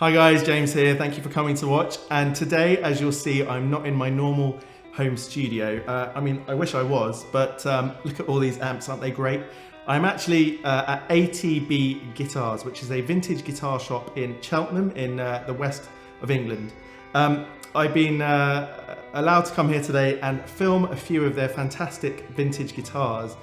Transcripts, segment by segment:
Hi guys, James here. Thank you for coming to watch. And today, as you'll see, I'm not in my normal home studio. I wish I was, but look at all these amps, aren't they great? I'm actually at ATB Guitars, which is a vintage guitar shop in Cheltenham in the west of England. I've been allowed to come here today and film a few of their fantastic vintage guitars.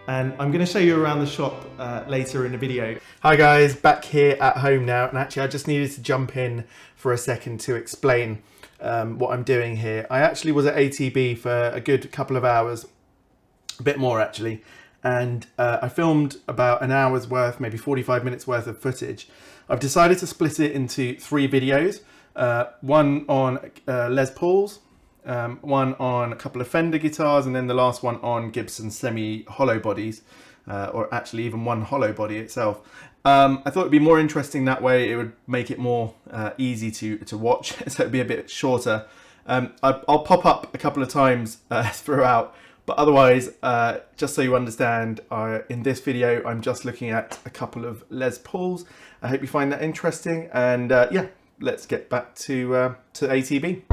And I'm going to show you around the shop later in the video. Hi guys, back here at home now, and actually I just needed to jump in for a second to explain what I'm doing here. I actually was at ATB for a good couple of hours, a bit more actually, and I filmed about an hour's worth, maybe 45 minutes worth of footage. I've decided to split it into 3 videos, one on Les Pauls, one on a couple of Fender guitars, and then the last one on Gibson semi-hollow bodies, or actually even one hollow body itself. I thought it'd be more interesting that way. It would make it more easy to watch, so it'd be a bit shorter. I'll pop up a couple of times throughout, but otherwise, just so you understand, in this video I'm just looking at a couple of Les Pauls. I hope you find that interesting, and yeah, let's get back to ATB.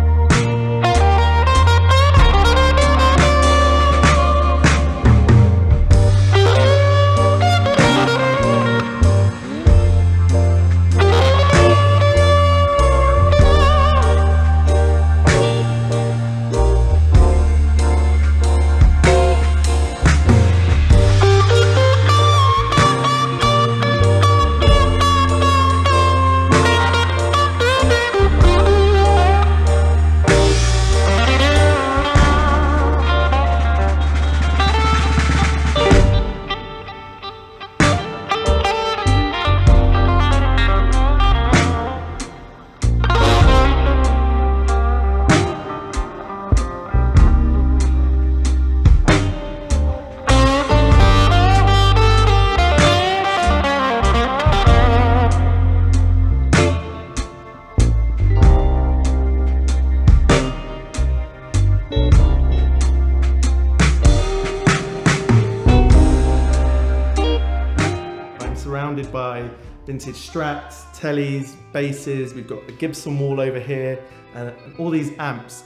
Surrounded by vintage Strats, Tellies, basses. We've got the Gibson wall over here, and all these amps,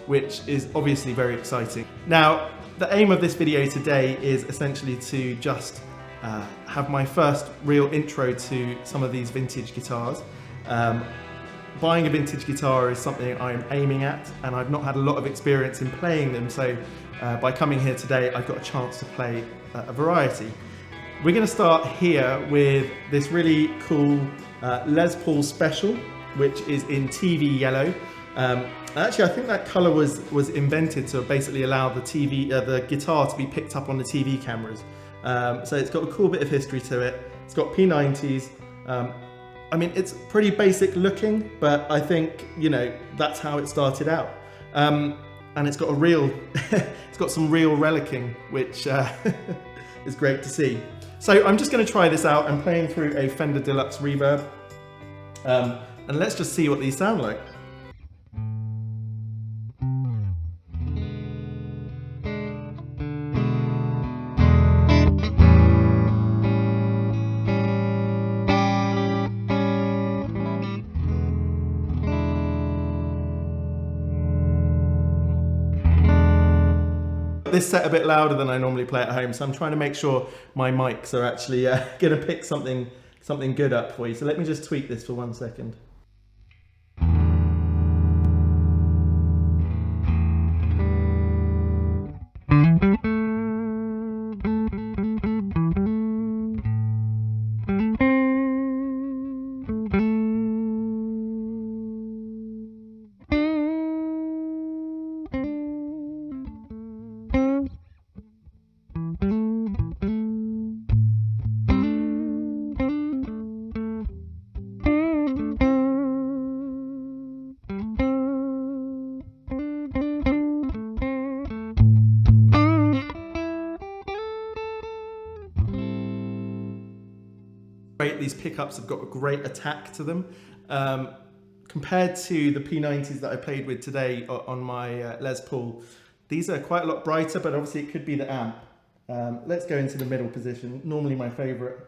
which is obviously very exciting. Now, the aim of this video today is essentially to just have my first real intro to some of these vintage guitars. Buying a vintage guitar is something I'm aiming at, and I've not had a lot of experience in playing them, so by coming here today I've got a chance to play a variety. We're going to start here with this really cool Les Paul Special, which is in TV yellow. Actually, I think that color was invented to basically allow the guitar to be picked up on the TV cameras. So it's got a cool bit of history to it. It's got P90s. I mean, it's pretty basic looking, but I think, you know, that's how it started out. And it's got a real, it's got some real relicking, which is great to see. So I'm just going to try this out. I'm playing through a Fender Deluxe Reverb, and let's just see what these sound like. This set a bit louder than I normally play at home, so I'm trying to make sure my mics are actually going to pick something good up for you. So let me just tweak this for 1 second. These pickups have got a great attack to them. Compared to the P90s that I played with today on my Les Paul, these are quite a lot brighter, but obviously it could be the amp. Let's go into the middle position, normally my favorite.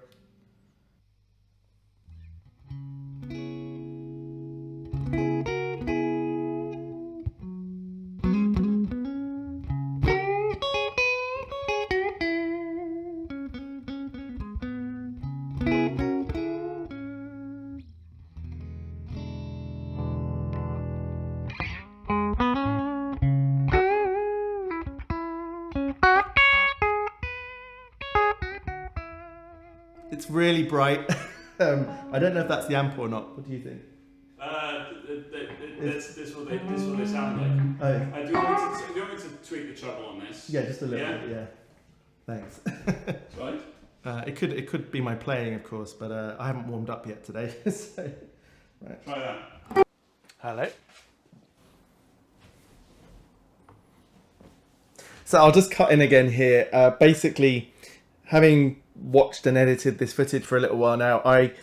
It's really bright. I don't know if that's the amp or not. What do you think? This what they sound like. Oh. Do you want me to tweak the treble on this? Yeah, just a little bit. Yeah. Thanks. Right. It could be my playing, of course, but I haven't warmed up yet today. So, right. Try that. Hello. So I'll just cut in again here. Basically, having watched and edited this footage for a little while now, I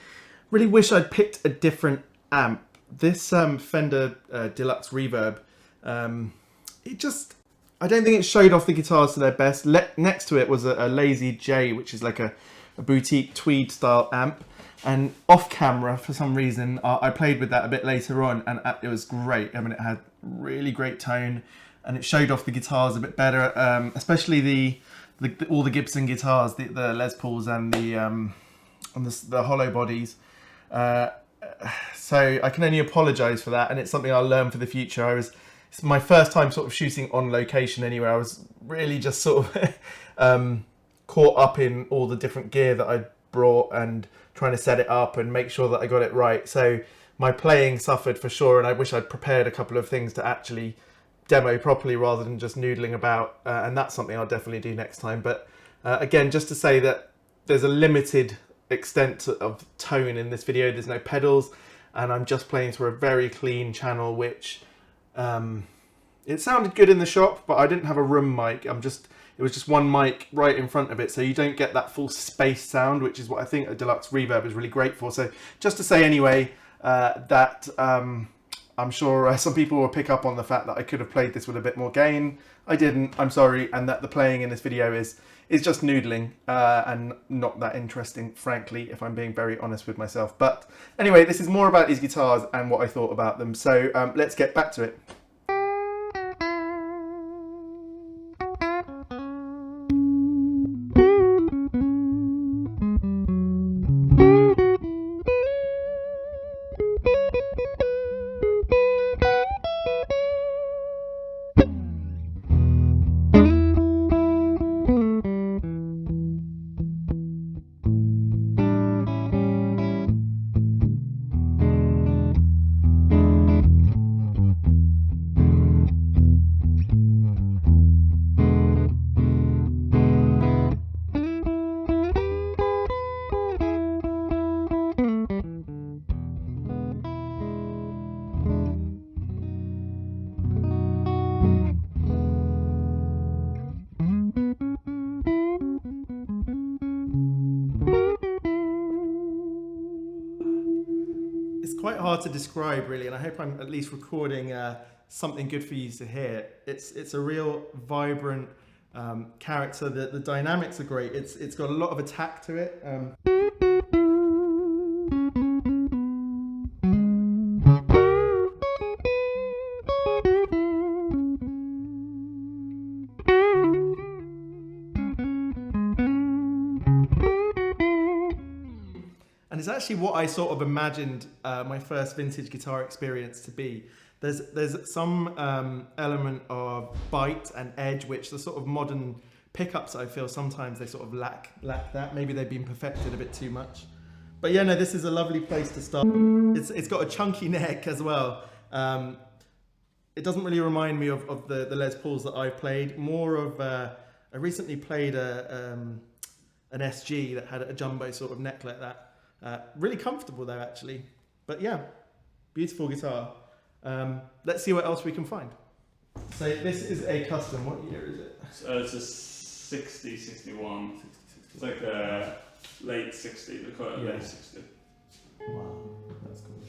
really wish I'd picked a different amp. This Fender Deluxe Reverb, I don't think it showed off the guitars to their best. Next to it was a Lazy J, which is like a boutique tweed style amp. And off camera, for some reason, I played with that a bit later on, and it was great. I mean, it had really great tone, and it showed off the guitars a bit better, especially all the Gibson guitars, the Les Pauls and the hollow bodies. So I can only apologise for that, and it's something I'll learn for the future. It's my first time sort of shooting on location anywhere. I was really just sort of caught up in all the different gear that I'd brought and trying to set it up and make sure that I got it right. So my playing suffered for sure, and I wish I'd prepared a couple of things to actually demo properly rather than just noodling about, and that's something I'll definitely do next time. But again, just to say that there's a limited extent of tone in this video. There's no pedals, and I'm just playing through a very clean channel, which it sounded good in the shop, but I didn't have a room mic. It was just one mic right in front of it, so you don't get that full space sound, which is what I think a Deluxe Reverb is really great for. So just to say anyway, that I'm sure some people will pick up on the fact that I could have played this with a bit more gain. I didn't, I'm sorry, and that the playing in this video is just noodling and not that interesting, frankly, if I'm being very honest with myself. But anyway, this is more about these guitars and what I thought about them. So let's get back to it. Quite hard to describe, really, and I hope I'm at least recording something good for you to hear. It's a real vibrant character. The dynamics are great. It's got a lot of attack to it. And it's actually what I sort of imagined my first vintage guitar experience to be. There's some element of bite and edge, which the sort of modern pickups, I feel sometimes they sort of lack that. Maybe they've been perfected a bit too much. But yeah, no, this is a lovely place to start. It's got a chunky neck as well. It doesn't really remind me of the Les Pauls that I've played. More of, I recently played an SG that had a jumbo sort of neck like that. Really comfortable though, actually. But yeah, beautiful guitar. Let's see what else we can find. So this is a custom. What year is it? It's a 60, 61. It's like a late 60. They call it late 60. Wow, that's cool.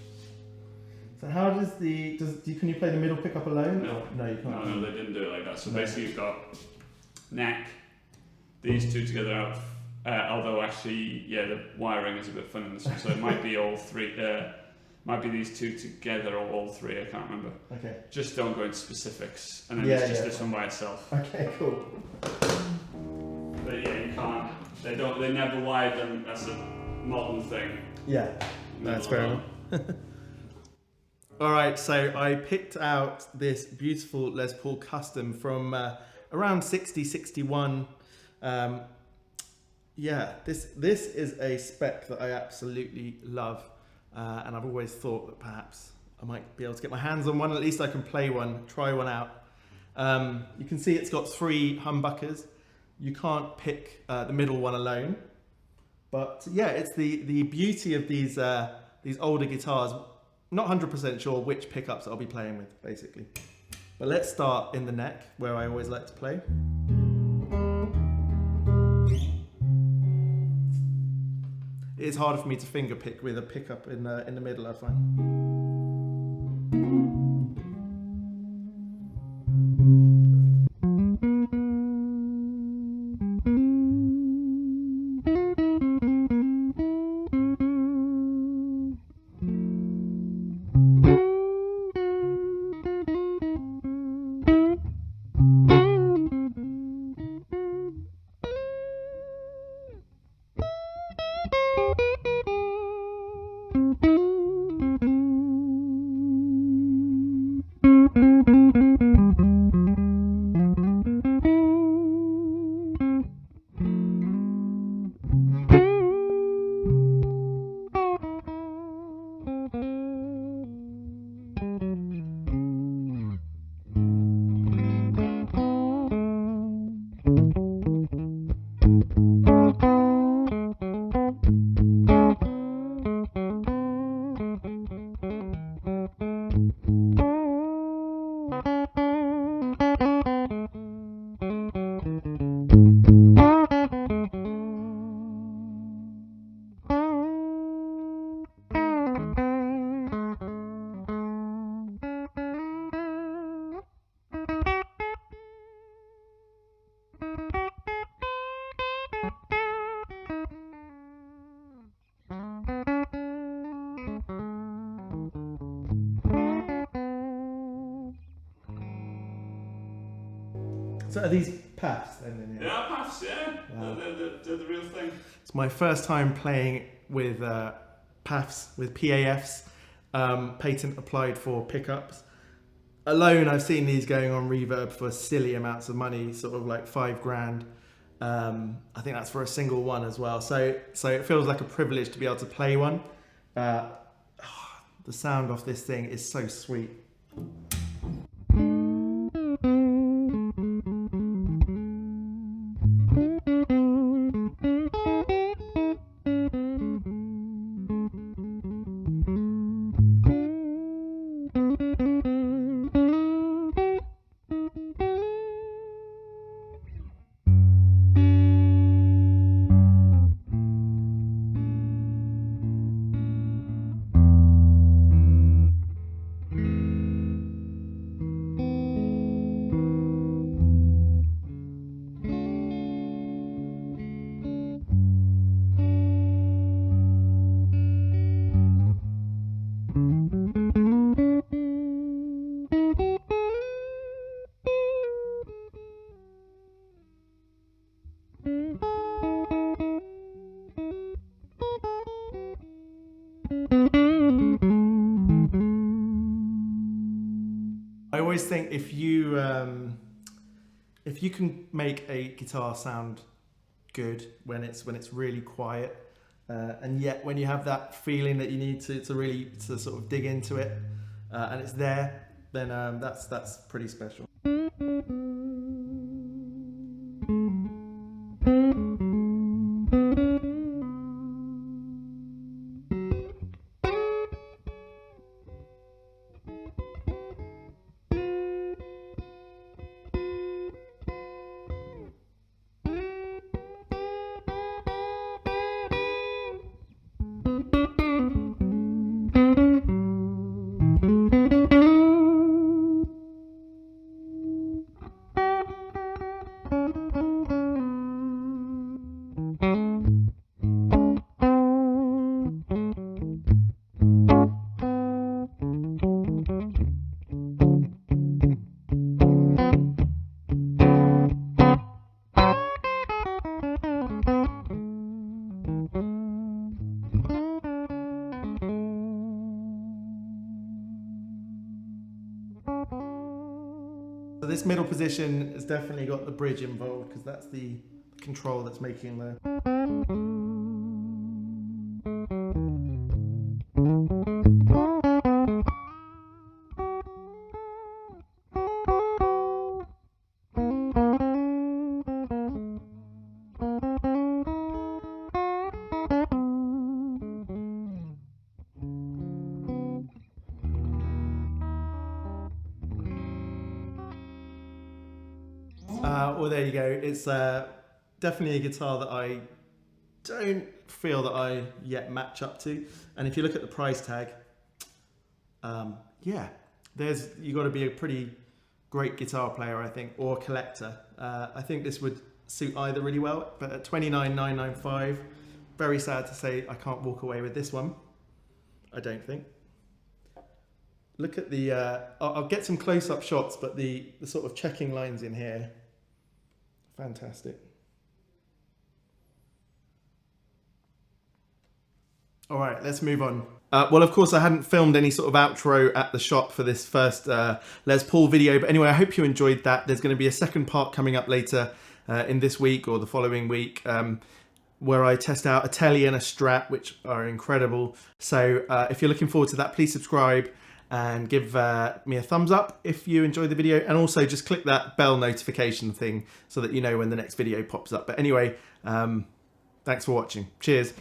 So how does can you play the middle pickup alone? No, no, you can't. No, they didn't do it like that. So basically, you've got neck, these two together out. Although actually, yeah, the wiring is a bit funny in this one, so it might be all three. Might be these two together or all three. I can't remember. Okay. Just don't go into specifics, and then it's just this one by itself. Okay, cool. But yeah, you can't. They never wired them as a modern thing. Yeah, that's fair enough. All right, so I picked out this beautiful Les Paul Custom from around 60, 61. yeah, this is a spec that I absolutely love, and I've always thought that perhaps I might be able to get my hands on one. At least I can play one, try one out. You can see it's got 3 humbuckers. You can't pick the middle one alone, but yeah, it's the beauty of these older guitars. Not 100% sure which pickups I'll be playing with, basically. But let's start in the neck, where I always like to play. It is harder for me to finger pick with a pickup in the middle, I find. So are these PAFs then? They are PAFs, yeah. Wow. They're the real thing. It's my first time playing with PAFs, with PAFs, patent applied for pickups. Alone, I've seen these going on Reverb for silly amounts of money, sort of like $5,000. I think that's for a single one as well. So it feels like a privilege to be able to play one. The sound off this thing is so sweet. I always think if you can make a guitar sound good when it's really quiet, and yet when you have that feeling that you need to really sort of dig into it, and it's there, then that's pretty special. So this middle position has definitely got the bridge involved because that's the control that's making the... Well, there you go. It's definitely a guitar that I don't feel that I yet match up to. And if you look at the price tag, yeah, you got to be a pretty great guitar player, I think, or collector. I think this would suit either really well. But at $29,995, very sad to say I can't walk away with this one. I don't think. Look at the. I'll get some close-up shots, but the sort of checking lines in here. Fantastic. All right, let's move on. Well, of course, I hadn't filmed any sort of outro at the shop for this first Les Paul video. But anyway, I hope you enjoyed that. There's going to be a second part coming up later in this week or the following week where I test out a Tele and a Strat, which are incredible. So if you're looking forward to that, please subscribe and give me a thumbs up if you enjoyed the video. And also just click that bell notification thing so that you know when the next video pops up. But anyway, thanks for watching. Cheers.